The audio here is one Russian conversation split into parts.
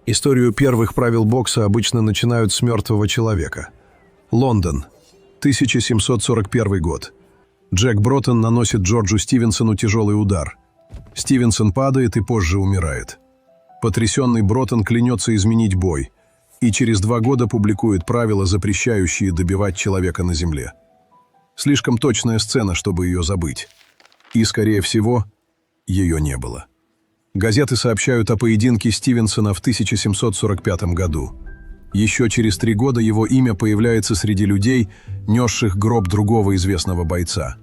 Историю первых правил бокса обычно начинают с мертвого человека. Лондон, 1741 год. Джек Броттон наносит Джорджу Стивенсону тяжелый удар. Стивенсон падает и позже умирает. Потрясенный Броттон клянется изменить бой и через 2 года публикует правила, запрещающие добивать человека на земле. Слишком точная сцена, чтобы ее забыть. И, скорее всего, ее не было. Газеты сообщают о поединке Стивенсона в 1745 году. Еще через 3 года его имя появляется среди людей, несших гроб другого известного бойца.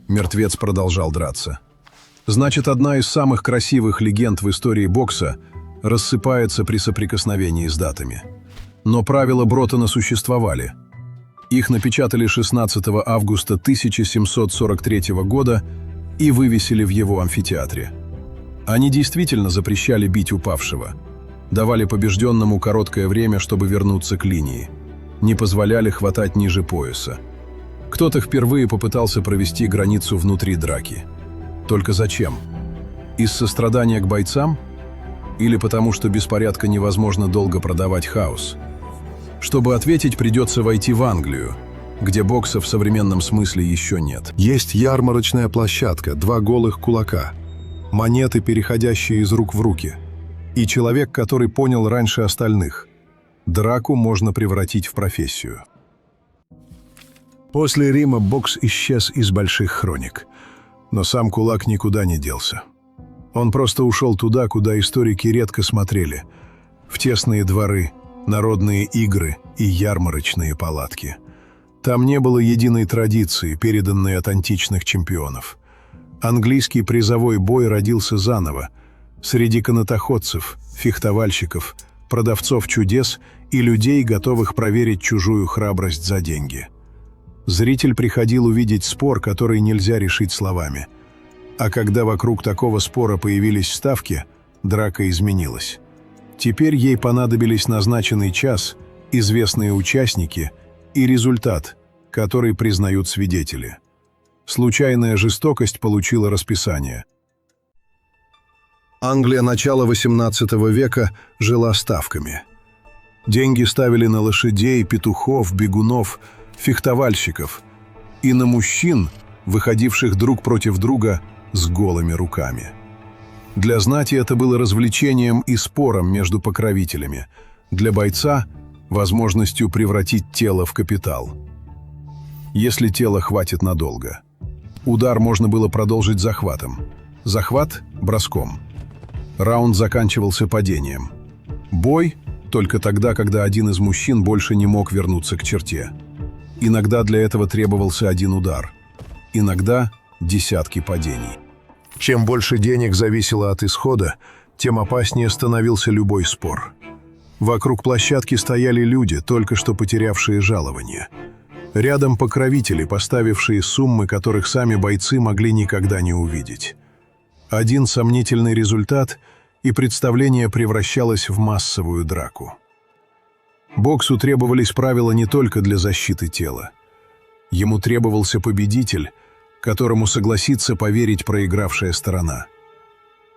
Мертвец продолжал драться. Значит, одна из самых красивых легенд в истории бокса рассыпается при соприкосновении с датами. Но правила Броттона существовали. Их напечатали 16 августа 1743 года и вывесили в его амфитеатре. Они действительно запрещали бить упавшего, давали побежденному короткое время, чтобы вернуться к линии, не позволяли хватать ниже пояса. Кто-то впервые попытался провести границу внутри драки. Только зачем? Из сострадания к бойцам? Или потому, что без порядка невозможно долго продавать хаос? Чтобы ответить, придется войти в Англию, где бокса в современном смысле еще нет. Есть ярмарочная площадка, 2 голых кулака, монеты, переходящие из рук в руки, и человек, который понял раньше остальных. Драку можно превратить в профессию. После Рима бокс исчез из больших хроник, но сам кулак никуда не делся. Он просто ушел туда, куда историки редко смотрели, в тесные дворы, народные игры и ярмарочные палатки. Там не было единой традиции, переданной от античных чемпионов. Английский призовой бой родился заново, среди канатоходцев, фехтовальщиков, продавцов чудес и людей, готовых проверить чужую храбрость за деньги. Зритель приходил увидеть спор, который нельзя решить словами. А когда вокруг такого спора появились ставки, драка изменилась. Теперь ей понадобились назначенный час, известные участники и результат, который признают свидетели. Случайная жестокость получила расписание. Англия начала XVIII века жила ставками. Деньги ставили на лошадей, петухов, бегунов, фехтовальщиков и на мужчин, выходивших друг против друга с голыми руками. Для знати это было развлечением и спором между покровителями, для бойца – возможностью превратить тело в капитал. Если тело хватит надолго. Удар можно было продолжить захватом. Захват – броском. Раунд заканчивался падением. Бой – только тогда, когда один из мужчин больше не мог вернуться к черте. Иногда для этого требовался 1 удар. Иногда – десятки падений. Чем больше денег зависело от исхода, тем опаснее становился любой спор. Вокруг площадки стояли люди, только что потерявшие жалование. Рядом покровители, поставившие суммы, которых сами бойцы могли никогда не увидеть. Один сомнительный результат, и представление превращалось в массовую драку. Боксу требовались правила не только для защиты тела. Ему требовался победитель, которому согласится поверить проигравшая сторона.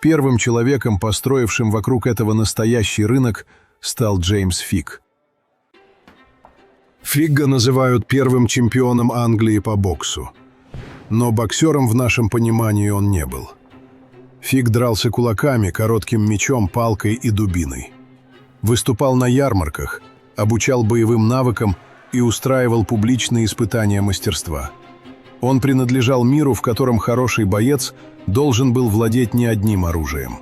Первым человеком, построившим вокруг этого настоящий рынок, стал Джеймс Фиг. Фигга называют первым чемпионом Англии по боксу. Но боксером в нашем понимании он не был. Фиг дрался кулаками, коротким мечом, палкой и дубиной. Выступал на ярмарках, обучал боевым навыкам и устраивал публичные испытания мастерства. Он принадлежал миру, в котором хороший боец должен был владеть не одним оружием.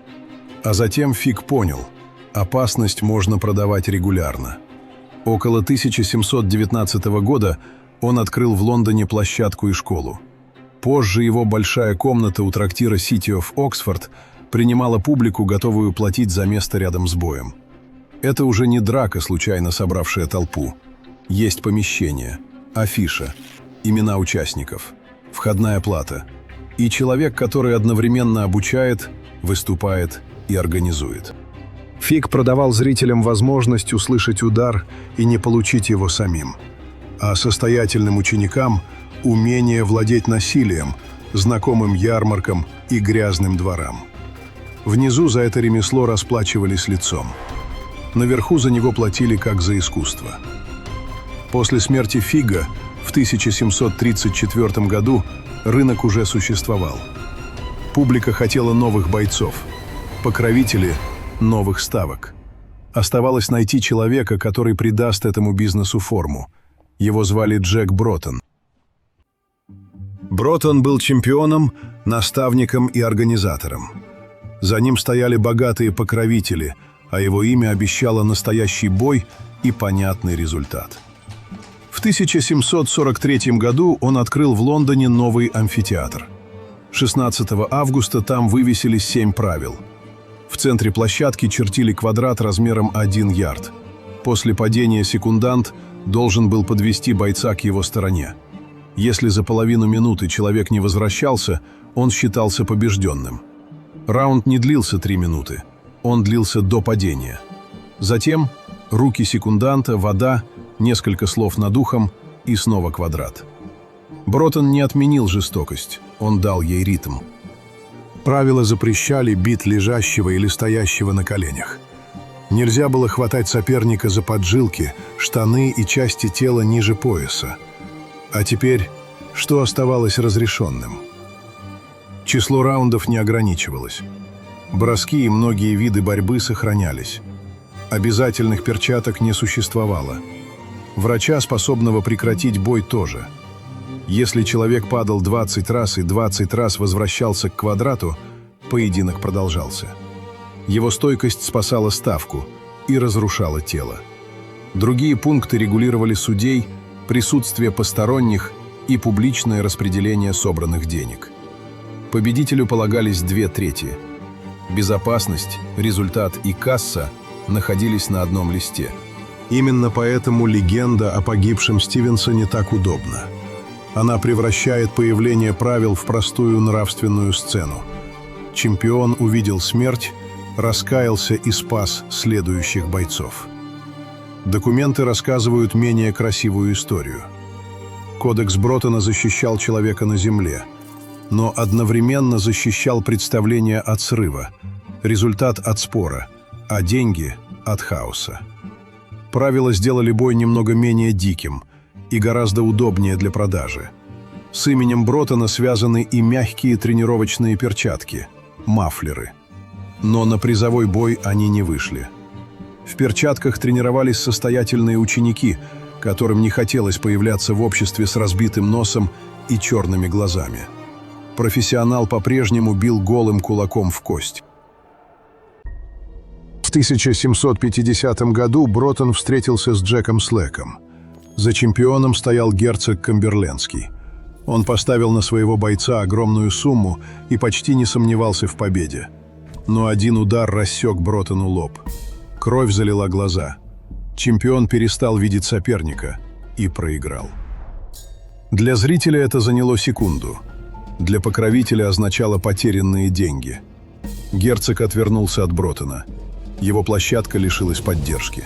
А затем Фиг понял – опасность можно продавать регулярно. Около 1719 года он открыл в Лондоне площадку и школу. Позже его большая комната у трактира City of Oxford принимала публику, готовую платить за место рядом с боем. Это уже не драка, случайно собравшая толпу. Есть помещение, афиша, имена участников, входная плата и человек, который одновременно обучает, выступает и организует. Фиг продавал зрителям возможность услышать удар и не получить его самим, а состоятельным ученикам – умение владеть насилием, знакомым ярмаркам и грязным дворам. Внизу за это ремесло расплачивались лицом. Наверху за него платили как за искусство. После смерти Фига в 1734 году рынок уже существовал. Публика хотела новых бойцов, покровители новых ставок. Оставалось найти человека, который придаст этому бизнесу форму. Его звали Джек Броттон. Броттон был чемпионом, наставником и организатором. За ним стояли богатые покровители, а его имя обещало настоящий бой и понятный результат. В 1743 году он открыл в Лондоне новый амфитеатр. 16 августа там вывесили 7 правил. В центре площадки чертили квадрат размером 1 ярд. После падения секундант должен был подвести бойца к его стороне. Если за половину минуты человек не возвращался, он считался побежденным. Раунд не длился 3 минуты. Он длился до падения. Затем руки секунданта, вода, несколько слов над ухом и снова квадрат. Броттон не отменил жестокость, он дал ей ритм. Правила запрещали бить лежащего или стоящего на коленях. Нельзя было хватать соперника за поджилки, штаны и части тела ниже пояса. А теперь, что оставалось разрешенным? Число раундов не ограничивалось. Броски и многие виды борьбы сохранялись. Обязательных перчаток не существовало. Врача, способного прекратить бой, тоже. Если человек падал 20 раз и 20 раз возвращался к квадрату, поединок продолжался. Его стойкость спасала ставку и разрушала тело. Другие пункты регулировали судей, присутствие посторонних и публичное распределение собранных денег. Победителю полагались 2/3. Безопасность, результат и касса находились на одном листе. Именно поэтому легенда о погибшем Стивенсоне так удобна. Она превращает появление правил в простую нравственную сцену. Чемпион увидел смерть, раскаялся и спас следующих бойцов. Документы рассказывают менее красивую историю. Кодекс Броттона защищал человека на земле, но одновременно защищал представление от срыва, результат от спора, а деньги от хаоса. Правила сделали бой немного менее диким и гораздо удобнее для продажи. С именем Броттона связаны и мягкие тренировочные перчатки – мафлеры. Но на призовой бой они не вышли. В перчатках тренировались состоятельные ученики, которым не хотелось появляться в обществе с разбитым носом и черными глазами. Профессионал по-прежнему бил голым кулаком в кость. В 1750 году Броттон встретился с Джеком Слэком. За чемпионом стоял герцог Камберлендский. Он поставил на своего бойца огромную сумму и почти не сомневался в победе. Но один удар рассек Броттону лоб. Кровь залила глаза. Чемпион перестал видеть соперника и проиграл. Для зрителя это заняло секунду. Для покровителя означало потерянные деньги. Герцог отвернулся от Броттона. Его площадка лишилась поддержки.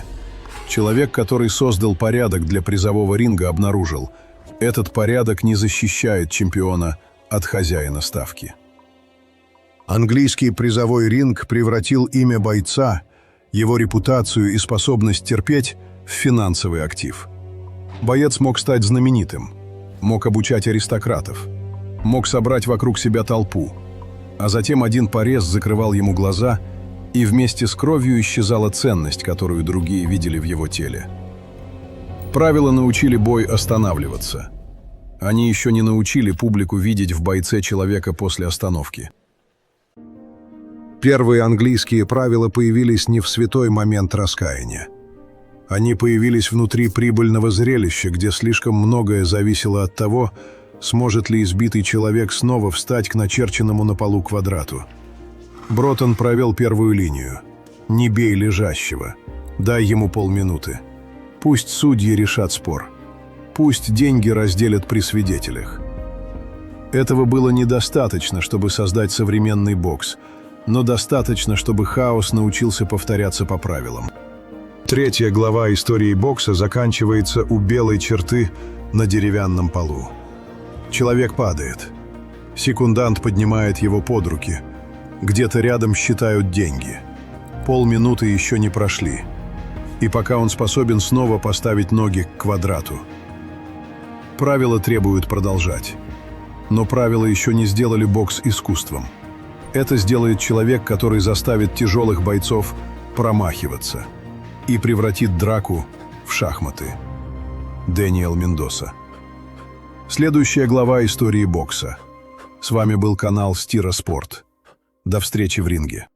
Человек, который создал порядок для призового ринга, обнаружил, этот порядок не защищает чемпиона от хозяина ставки. Английский призовой ринг превратил имя бойца, его репутацию и способность терпеть в финансовый актив. Боец мог стать знаменитым, мог обучать аристократов, мог собрать вокруг себя толпу, а затем один порез закрывал ему глаза, и вместе с кровью исчезала ценность, которую другие видели в его теле. Правила научили бой останавливаться. Они еще не научили публику видеть в бойце человека после остановки. Первые английские правила появились не в святой момент раскаяния. Они появились внутри прибыльного зрелища, где слишком многое зависело от того, сможет ли избитый человек снова встать к начерченному на полу квадрату. Броттон провел первую линию. «Не бей лежащего. Дай ему полминуты. Пусть судьи решат спор. Пусть деньги разделят при свидетелях». Этого было недостаточно, чтобы создать современный бокс, но достаточно, чтобы хаос научился повторяться по правилам. 3 глава истории бокса заканчивается у белой черты на деревянном полу. Человек падает. Секундант поднимает его под руки. Где-то рядом считают деньги. Полминуты еще не прошли. и пока он способен снова поставить ноги к квадрату. Правила требуют продолжать. Но правила еще не сделали бокс искусством. Это сделает человек, который заставит тяжелых бойцов промахиваться и превратит драку в шахматы. Дэниел Мендоса. Следующая глава истории бокса. С вами был канал Стира Спорт. До встречи в ринге.